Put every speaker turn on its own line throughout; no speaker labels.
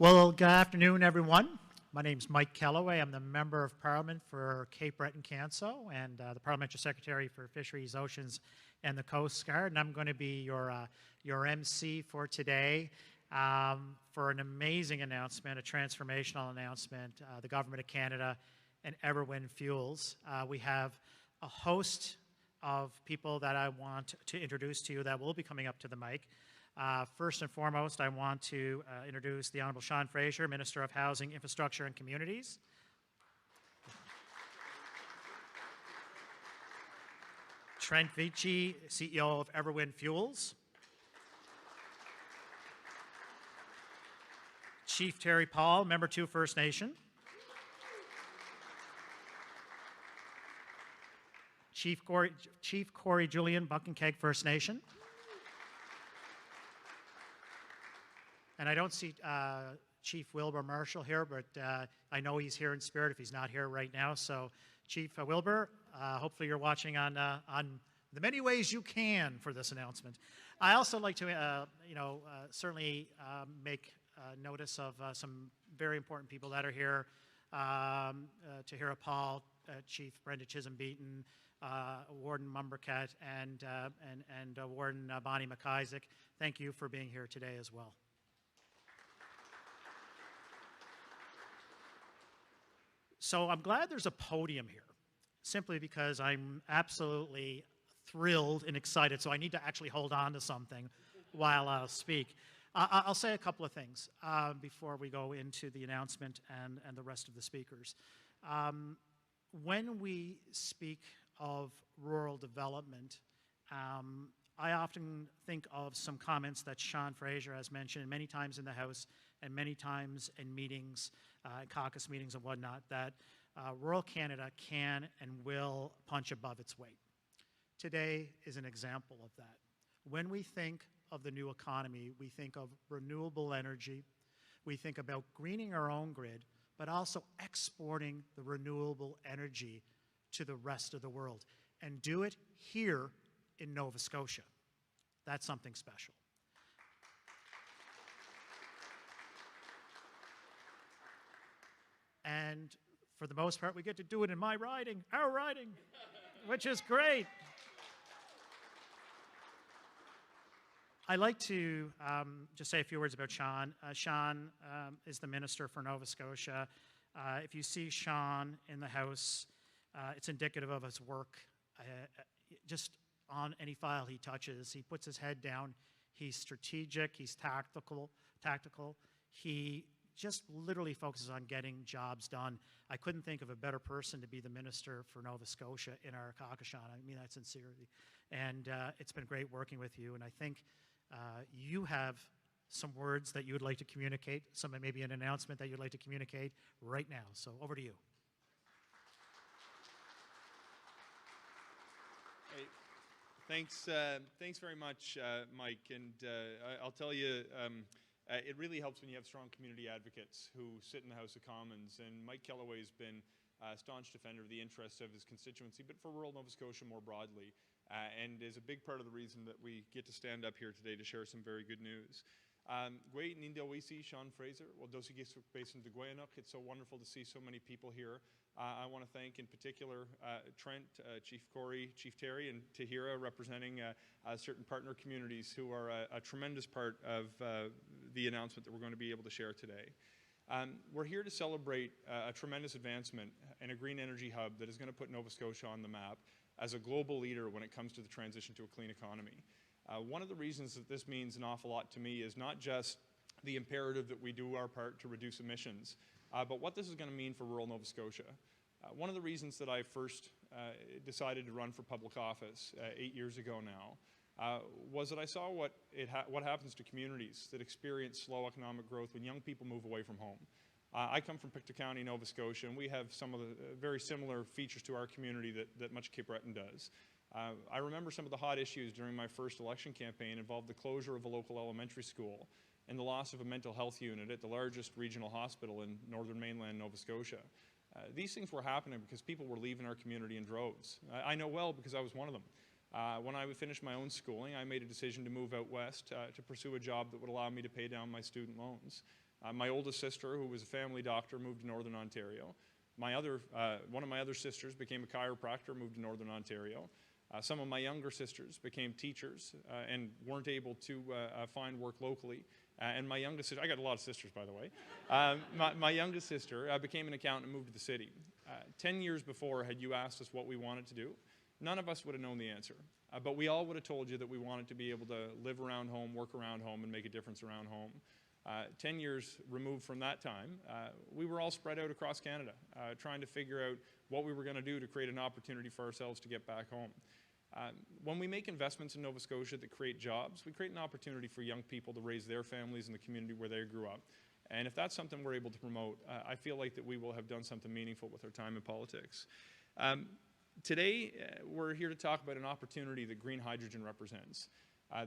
Well, good afternoon, everyone. My name is Mike Kellaway. I'm the Member of Parliament for Cape Breton-Canso and the Parliamentary Secretary for Fisheries, Oceans, and the Coast Guard. And I'm going to be your MC for today for an amazing announcement, a transformational announcement, the Government of Canada and Everwind Fuels. We have a host of people that I want to introduce to you that will be coming up to the mic. First and foremost, I want to introduce the Honourable Sean Fraser, Minister of Housing, Infrastructure and Communities. Trent Vici, CEO of Everwind Fuels. Chief Terry Paul, Member 2 First Nation. Chief Corey Julian, Buck & Keg First Nation. And I don't see Chief Wilbur Marshall here, but I know he's here in spirit if he's not here right now. So Chief Wilbur, hopefully you're watching on the many ways you can for this announcement. I also like to, certainly make notice of some very important people that are here. Tahira Paul, Chief Brenda Chisholm-Beaton, Warden Mumbercat, and Warden Bonnie McIsaac. Thank you for being here today as well. So I'm glad there's a podium here, simply because I'm absolutely thrilled and excited, so I need to actually hold on to something while I'll speak. I'll say a couple of things before we go into the announcement and the rest of the speakers. When we speak of rural development, I often think of some comments that Sean Fraser has mentioned many times in the House and many times in meetings, caucus meetings and whatnot, that rural Canada can and will punch above its weight. Today is an example of that. When we think of the new economy, we think of renewable energy, we think about greening our own grid, but also exporting the renewable energy to the rest of the world, and do it here in Nova Scotia. That's something special. And for the most part, we get to do it in my riding, our riding, which is great. I'd like to just say a few words about Sean. Sean is the Minister for Nova Scotia. If you see Sean in the House, it's indicative of his work. Just on any file he touches, he puts his head down. He's strategic, he's tactical. He just literally focuses on getting jobs done. I couldn't think of a better person to be the Minister for Nova Scotia in our caucus, Sean. I mean that sincerely. And it's been great working with you, and I think you have some words that you would like to communicate, maybe an announcement that you'd like to communicate right now. So over to you.
Hey, thanks very much, Mike. And I'll tell you, it really helps when you have strong community advocates who sit in the House of Commons. And Mike Kellaway has been a staunch defender of the interests of his constituency, but for rural Nova Scotia more broadly, and is a big part of the reason that we get to stand up here today to share some very good news. Gway Nindawisi, Sean Fraser, well, Dosi Gisuk Basin de Gwayanuk. It's so wonderful to see so many people here. I want to thank in particular Trent, Chief Corey, Chief Terry, and Tahira, representing certain partner communities who are a tremendous part of the announcement that we're going to be able to share today. We're here to celebrate a tremendous advancement in a green energy hub that is going to put Nova Scotia on the map as a global leader when it comes to the transition to a clean economy. One of the reasons that this means an awful lot to me is not just the imperative that we do our part to reduce emissions, but what this is going to mean for rural Nova Scotia. One of the reasons that I first decided to run for public office 8 years ago now was that I saw what happens to communities that experience slow economic growth when young people move away from home. I come from Pictou County, Nova Scotia, and we have some of the very similar features to our community that much Cape Breton does. I remember some of the hot issues during my first election campaign involved the closure of a local elementary school and the loss of a mental health unit at the largest regional hospital in northern mainland Nova Scotia. These things were happening because people were leaving our community in droves. I know well because I was one of them. When I finished my own schooling, I made a decision to move out west to pursue a job that would allow me to pay down my student loans. My oldest sister, who was a family doctor, moved to Northern Ontario. One of my other sisters became a chiropractor, moved to Northern Ontario. Some of my younger sisters became teachers and weren't able to find work locally. And my youngest sister, I got a lot of sisters, by the way. My youngest sister became an accountant and moved to the city. 10 years before, had you asked us what we wanted to do, none of us would have known the answer. But we all would have told you that we wanted to be able to live around home, work around home, and make a difference around home. 10 years removed from that time, we were all spread out across Canada, trying to figure out what we were going to do to create an opportunity for ourselves to get back home. When we make investments in Nova Scotia that create jobs, we create an opportunity for young people to raise their families in the community where they grew up. And if that's something we're able to promote, I feel like that we will have done something meaningful with our time in politics. Today, we're here to talk about an opportunity that green hydrogen represents.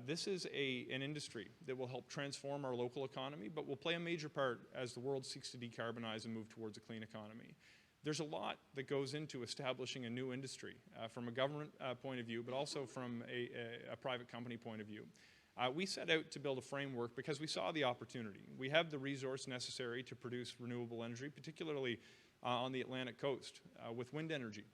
This is an industry that will help transform our local economy, but will play a major part as the world seeks to decarbonize and move towards a clean economy. There's a lot that goes into establishing a new industry from a government point of view, but also from a private company point of view. We set out to build a framework because we saw the opportunity. We have the resource necessary to produce renewable energy, particularly on the Atlantic coast with wind energy.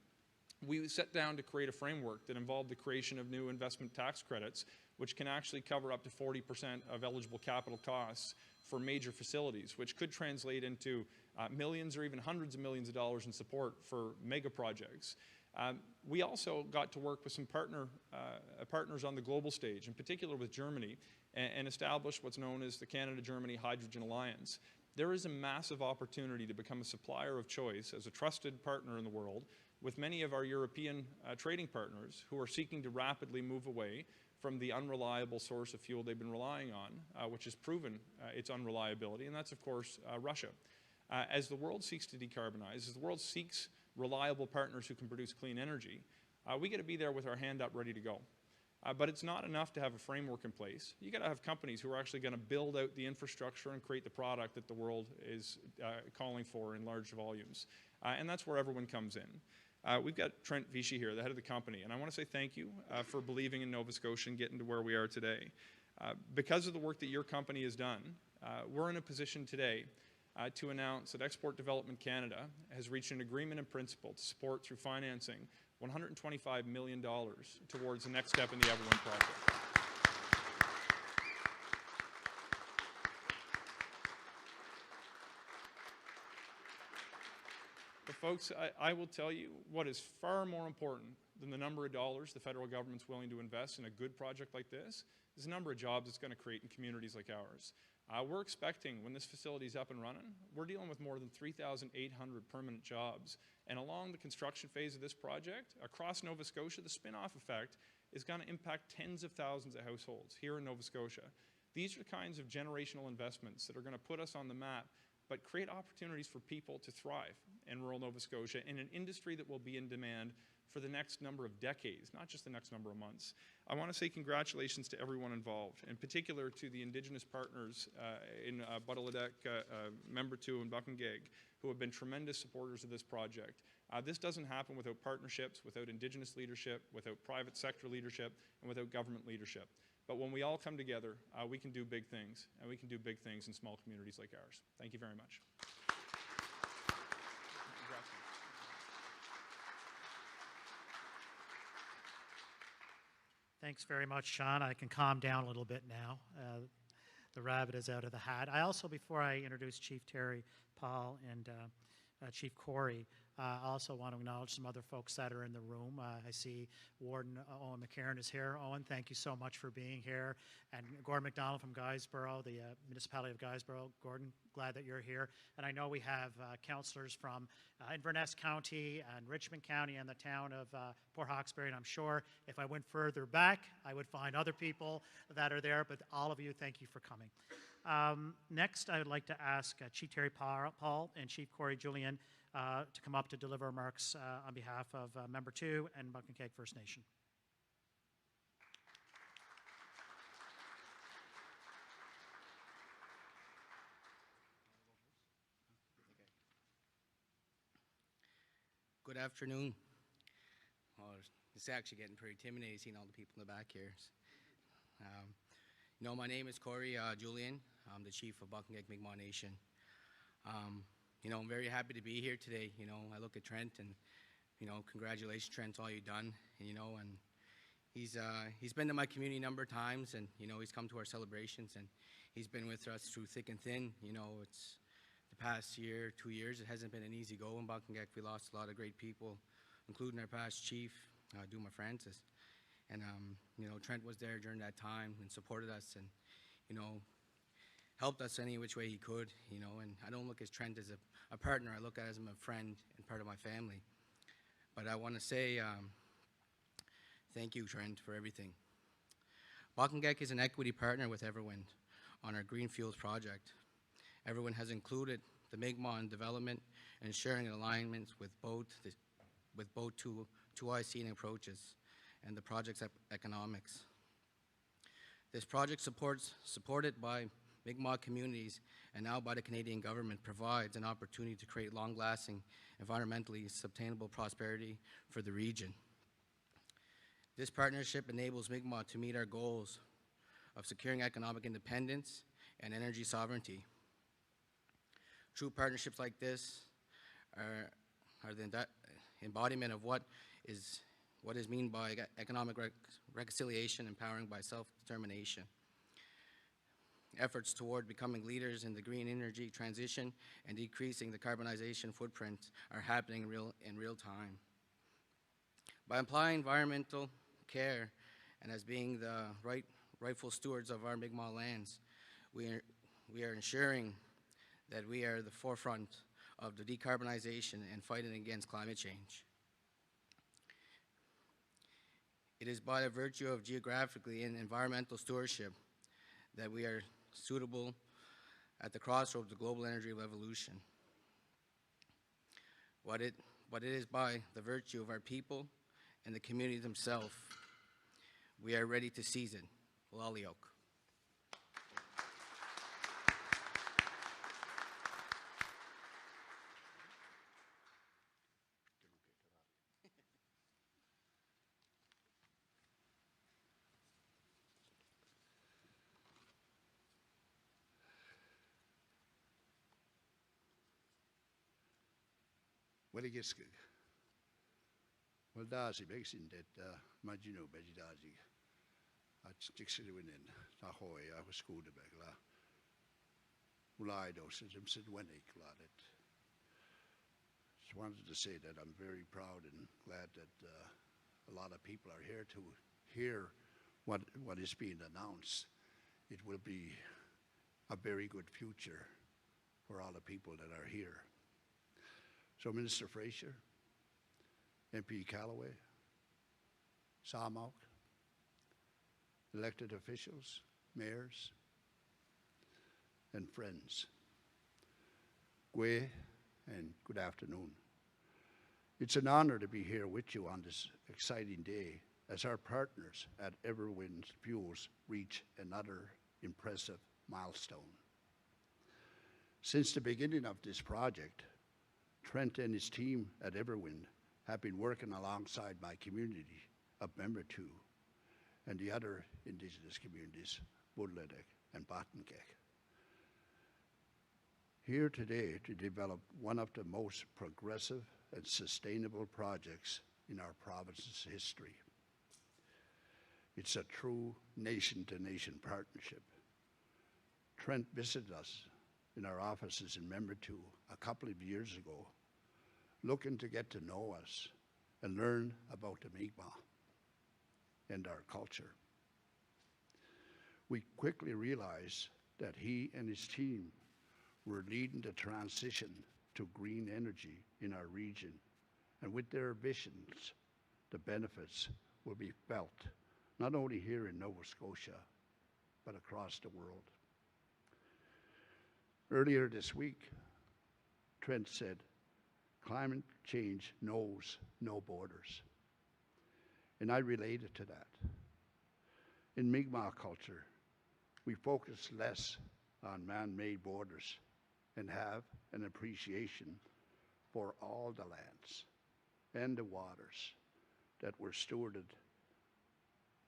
We set down to create a framework that involved the creation of new investment tax credits, which can actually cover up to 40% of eligible capital costs for major facilities, which could translate into millions or even hundreds of millions of dollars in support for mega projects. We also got to work with some partners on the global stage, in particular with Germany, and establish what's known as the Canada-Germany Hydrogen Alliance. There is a massive opportunity to become a supplier of choice as a trusted partner in the world with many of our European trading partners who are seeking to rapidly move away from the unreliable source of fuel they've been relying on, which has proven its unreliability, and that's, of course, Russia. As the world seeks to decarbonize, as the world seeks reliable partners who can produce clean energy, we got to be there with our hand up ready to go. But it's not enough to have a framework in place. You got to have companies who are actually going to build out the infrastructure and create the product that the world is calling for in large volumes. And that's where Everwind comes in. We've got Trent Vichy here, the head of the company, and I want to say thank you for believing in Nova Scotia and getting to where we are today. Because of the work that your company has done, we're in a position today to announce that Export Development Canada has reached an agreement in principle to support through financing $125 million towards the next step in the Everwind project. But folks, I will tell you what is far more important than the number of dollars the federal government's willing to invest in a good project like this is the number of jobs it's going to create in communities like ours. We're expecting, when this facility is up and running, we're dealing with more than 3,800 permanent jobs. And along the construction phase of this project, across Nova Scotia, the spin-off effect is going to impact tens of thousands of households here in Nova Scotia. These are the kinds of generational investments that are going to put us on the map, but create opportunities for people to thrive in rural Nova Scotia in an industry that will be in demand for the next number of decades, not just the next number of months. I want to say congratulations to everyone involved, in particular to the Indigenous partners in Buttleadec, Member 2, and Buckingeg, who have been tremendous supporters of this project. This doesn't happen without partnerships, without Indigenous leadership, without private sector leadership, and without government leadership. But when we all come together, we can do big things, and we can do big things in small communities like ours. Thank you very much.
Thanks very much, Sean. I can calm down a little bit now. The rabbit is out of the hat. I also, before I introduce Chief Terry Paul and Chief Corey, I also want to acknowledge some other folks that are in the room. I see Warden Owen McCarron is here. Owen, thank you so much for being here. And Gordon McDonald from Guysborough, the municipality of Guysborough. Gordon, glad that you're here. And I know we have councillors from Inverness County and Richmond County and the town of Port Hawkesbury. And I'm sure if I went further back, I would find other people that are there. But all of you, thank you for coming. Next, I would like to ask Chief Terry Paul and Chief Corey Julian to come up to deliver remarks on behalf of Member 2 and Buckingeg First Nation.
Good afternoon. Well, it's actually getting pretty intimidating seeing all the people in the back here. My name is Corey Julian. I'm the chief of Buckinghamk Mi'kmaq Nation. I'm very happy to be here today. I look at Trent and, congratulations, Trent, all you've done. And he's been to my community a number of times, and, he's come to our celebrations, and he's been with us through thick and thin. It's the past year, 2 years, it hasn't been an easy go in Buckinghamk. We lost a lot of great people, including our past chief, Duma Francis. And, Trent was there during that time and supported us and, helped us any which way he could, and I don't look at Trent as a partner. I look at him as a friend and part of my family. But I want to say thank you, Trent, for everything. Buckinghamk is an equity partner with Everwind on our Green Fuels project. Everwind has included the Mi'kmaq in development and ensuring alignment with both two ICN approaches and the project's economics. This project supported by Mi'kmaq communities and now by the Canadian government provides an opportunity to create long-lasting, environmentally sustainable prosperity for the region. This partnership enables Mi'kmaq to meet our goals of securing economic independence and energy sovereignty. True partnerships like this are the embodiment of what is meant by economic reconciliation, empowering by self-determination. Efforts toward becoming leaders in the green energy transition and decreasing the carbonization footprint are happening in real time. By applying environmental care and as being the rightful stewards of our Mi'kmaq lands, we are ensuring that we are the forefront of the decarbonization and fighting against climate change. It is by the virtue of geographically and environmental stewardship that we are suitable at the crossroads of the global energy revolution. But it is by the virtue of our people and the community themselves, we are ready to seize it. Laliok.
Waligiskig. Waldasi Bexin that Majino Bejidazi. At Jixidwinin, Tahoy, I was schooled to Begla. Ulaido says I'm Sid Winnick, Ladet. Just wanted to say that I'm very proud and glad that a lot of people are here to hear what is being announced. It will be a very good future for all the people that are here. So Minister Fraser, MP Callaway, Samok, elected officials, mayors, and friends, Gwe, and good afternoon. It's an honor to be here with you on this exciting day as our partners at Everwind Fuels reach another impressive milestone. Since the beginning of this project, Trent and his team at Everwind have been working alongside my community of Membertou and the other Indigenous communities, Budledek and Botengek, here today to develop one of the most progressive and sustainable projects in our province's history. It's a true nation-to-nation partnership. Trent visited us in our offices in Membertou a couple of years ago, looking to get to know us and learn about the Mi'kmaq and our culture. We quickly realized that he and his team were leading the transition to green energy in our region, and with their visions, the benefits will be felt not only here in Nova Scotia, but across the world. Earlier this week, Trent said, climate change knows no borders. And I related to that. In Mi'kmaq culture, we focus less on man-made borders and have an appreciation for all the lands and the waters that were stewarded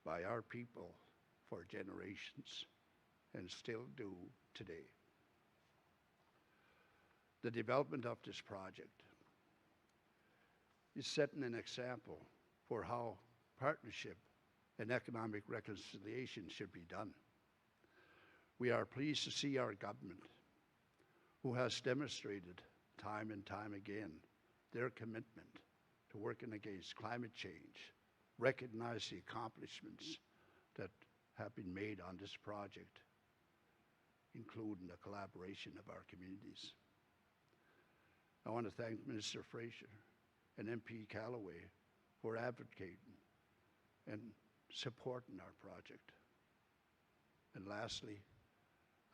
by our people for generations and still do today. The development of this project is setting an example for how partnership and economic reconciliation should be done. We are pleased to see our government, who has demonstrated time and time again their commitment to working against climate change, recognize the accomplishments that have been made on this project, including the collaboration of our communities. I want to thank Minister Fraser and MP Callaway for advocating and supporting our project. And lastly,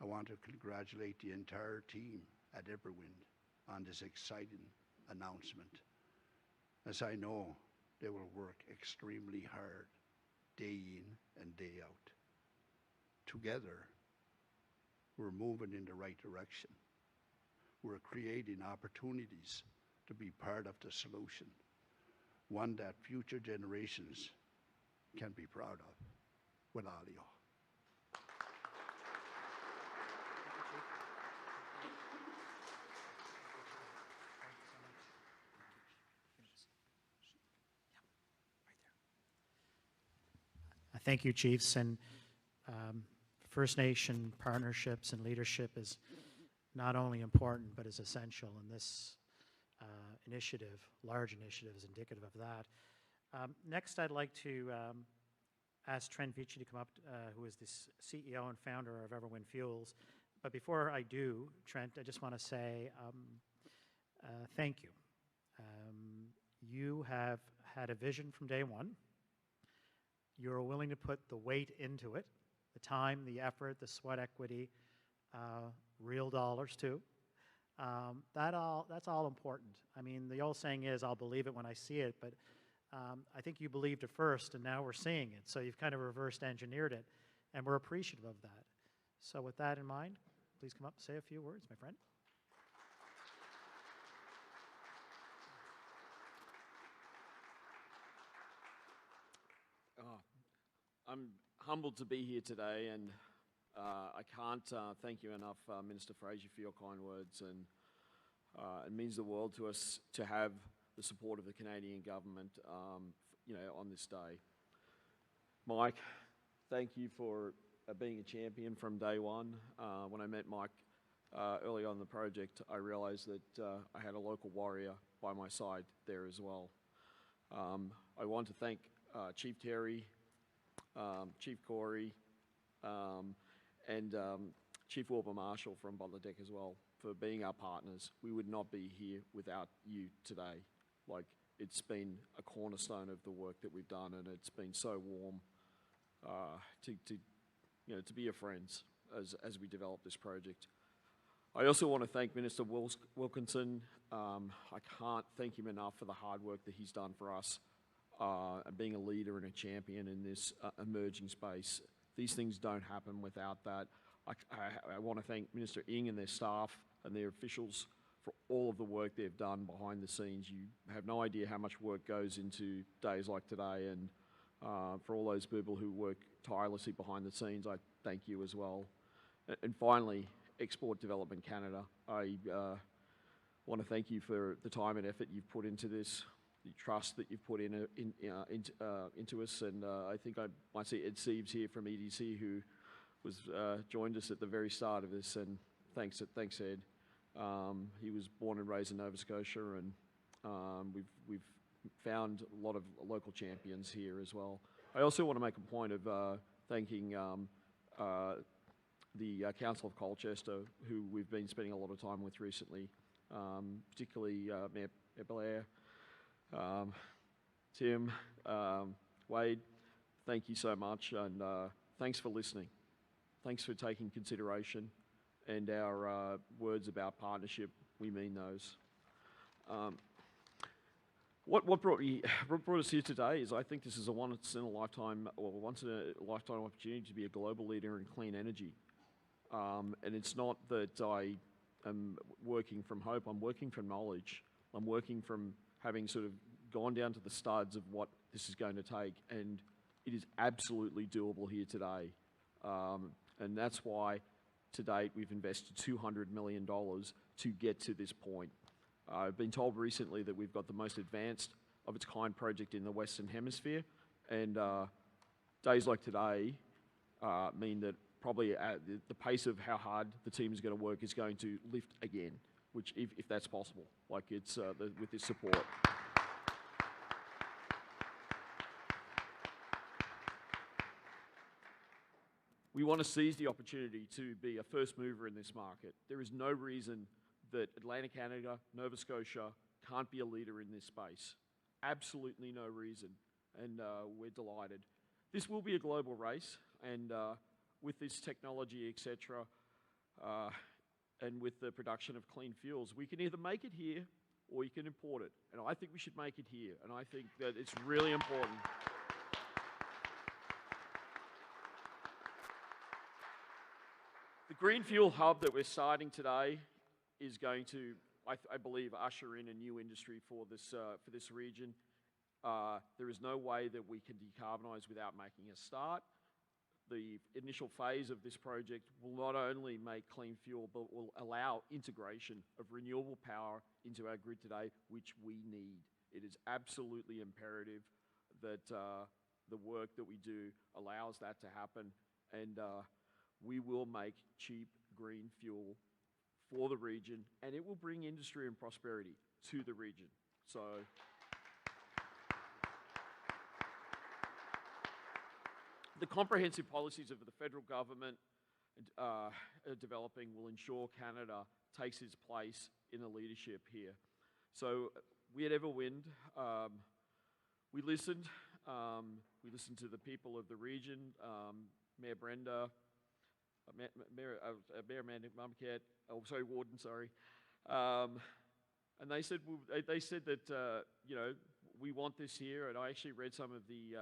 I want to congratulate the entire team at Everwind on this exciting announcement, as I know they will work extremely hard, day in and day out. Together, we're moving in the right direction. We're creating opportunities to be part of the solution, one that future generations can be proud of. With Alio.
Thank you, Chiefs. And First Nation partnerships and leadership is not only important, but is essential. And this initiative, large initiative, is indicative of that. Next, I'd like to ask Trent Vici to come up, who is the CEO and founder of Everwind Fuels. But before I do, Trent, I just want to say thank you. You have had a vision from day one. You're willing to put the weight into it, the time, the effort, the sweat equity, real dollars too. That's all important. I mean, the old saying is, I'll believe it when I see it, but I think you believed it first, and now we're seeing it. So you've kind of reversed engineered it, and we're appreciative of that. So with that in mind, please come up and say a few words, my friend.
I'm humbled to be here today, and I can't thank you enough, Minister Fraser, for your kind words. And it means the world to us to have the support of the Canadian government, on this day. Mike, thank you for being a champion from day one. When I met Mike early on in the project, I realized that I had a local warrior by my side there as well. I want to thank Chief Terry, Chief Corey, and Chief Wilbur Marshall from Butler Deck as well for being our partners. We would not be here without you today. Like, it's been a cornerstone of the work that we've done, and it's been so warm to be your friends as we develop this project. I also want to thank Minister Wilkinson. I can't thank him enough for the hard work that he's done for us. And being a leader and a champion in this emerging space. These things don't happen without that. I want to thank Minister Ng and their staff and their officials for all of the work they've done behind the scenes. You have no idea how much work goes into days like today, and for all those people who work tirelessly behind the scenes, I thank you as well. And finally, Export Development Canada. I want to thank you for the time and effort you've put into this, the trust that you've put into us, and I think I might see Ed Siebes here from EDC, who was joined us at the very start of this, and thanks Ed. He was born and raised in Nova Scotia, and we've found a lot of local champions here as well. I also want to make a point of thanking the Council of Colchester, who we've been spending a lot of time with recently, particularly Mayor Blair, Tim, Wade. Thank you so much, and thanks for listening. Thanks for taking consideration, and our words about partnership, we mean those. What brought us here today is I think this is a once in a lifetime opportunity to be a global leader in clean energy. And it's not that I am working from hope, I'm working from knowledge. I'm working from having sort of gone down to the studs of what this is going to take, and it is absolutely doable here today. And that's why, to date, we've invested $200 million to get to this point. I've been told recently that we've got the most advanced of its kind project in the Western Hemisphere, and days like today mean that probably the pace of how hard the team is going to work is going to lift again, which if that's possible, like it's with this support. We want to seize the opportunity to be a first mover in this market. There is no reason that Atlantic Canada, Nova Scotia can't be a leader in this space. Absolutely no reason, and we're delighted. This will be a global race, and with this technology, etc., and with the production of clean fuels, we can either make it here or you can import it. And I think we should make it here, and I think that it's really important. The green fuel hub that we're starting today is going to, I believe, usher in a new industry for this region. There is no way that we can decarbonize without making a start. The initial phase of this project will not only make clean fuel, but will allow integration of renewable power into our grid today, which we need. It is absolutely imperative that the work that we do allows that to happen, and we will make cheap green fuel for the region, and it will bring industry and prosperity to the region. So the comprehensive policies of the federal government developing will ensure Canada takes its place in the leadership here. So we at Everwind, we listened to the people of the region, Mayor Brenda, Mayor Amanda Marquette, Warden, and they said that you know, we want this here, and I actually read some of the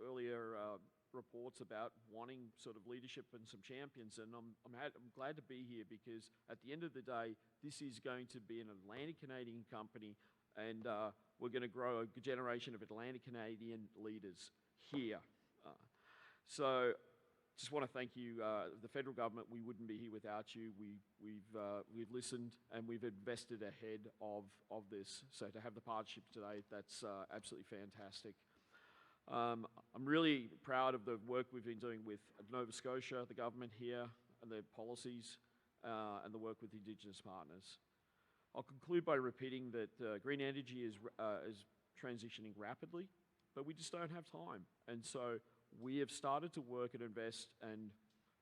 earlier reports about wanting sort of leadership and some champions, and I'm glad to be here, because at the end of the day, this is going to be an Atlantic Canadian company, and we're going to grow a generation of Atlantic Canadian leaders here. So just want to thank you, the federal government. We wouldn't be here without you. We've listened, and we've invested ahead of this. So to have the partnership today, that's absolutely fantastic. I'm really proud of the work we've been doing with Nova Scotia, the government here, and their policies, and the work with Indigenous partners. I'll conclude by repeating that green energy is transitioning rapidly, but we just don't have time. And so we have started to work and invest, and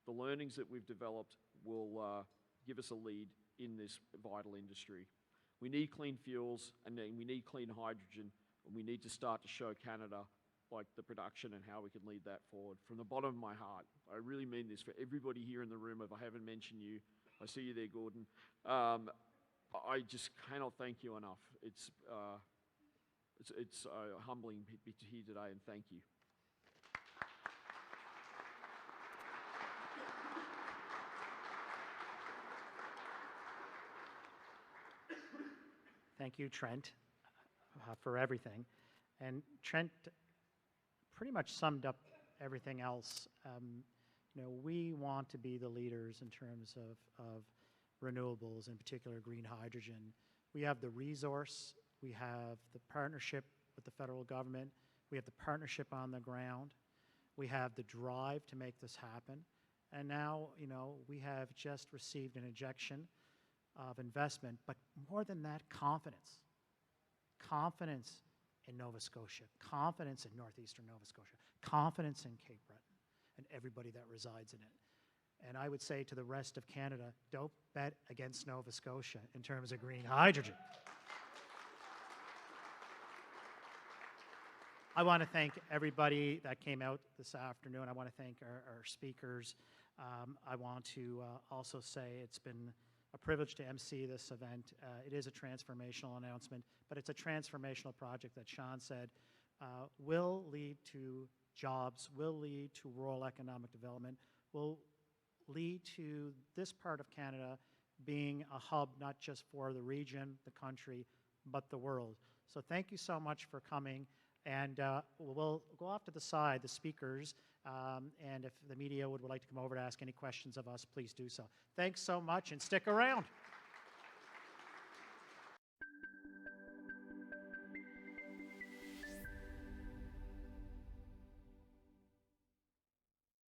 the learnings that we've developed will give us a lead in this vital industry. We need clean fuels, and then we need clean hydrogen, and we need to start to show Canada like the production and how we can lead that forward. From the bottom of my heart, I really mean this for everybody here in the room. If I haven't mentioned you, I see you there, Gordon. I just cannot thank you enough. It's humbling to be here today, and thank you.
Thank you, Trent, for everything. And Trent pretty much summed up everything else. You know, we want to be the leaders in terms of renewables, in particular green hydrogen. We have the resource, we have the partnership with the federal government, we have the partnership on the ground, we have the drive to make this happen, and now, you know, we have just received an injection of investment, but more than that, confidence. Confidence in Nova Scotia, confidence in northeastern Nova Scotia, confidence in Cape Breton, and everybody that resides in it. And I would say to the rest of Canada, don't bet against Nova Scotia in terms of green hydrogen. I want to thank everybody that came out this afternoon. I want to thank our speakers. I want to also say it's been a privilege to MC this event. It is a transformational announcement, but it's a transformational project that Sean said will lead to jobs, will lead to rural economic development, will lead to this part of Canada being a hub not just for the region, the country, but the world. So thank you so much for coming. And we'll go off to the side, the speakers, and if the media would like to come over to ask any questions of us, please do so. Thanks so much, and stick around.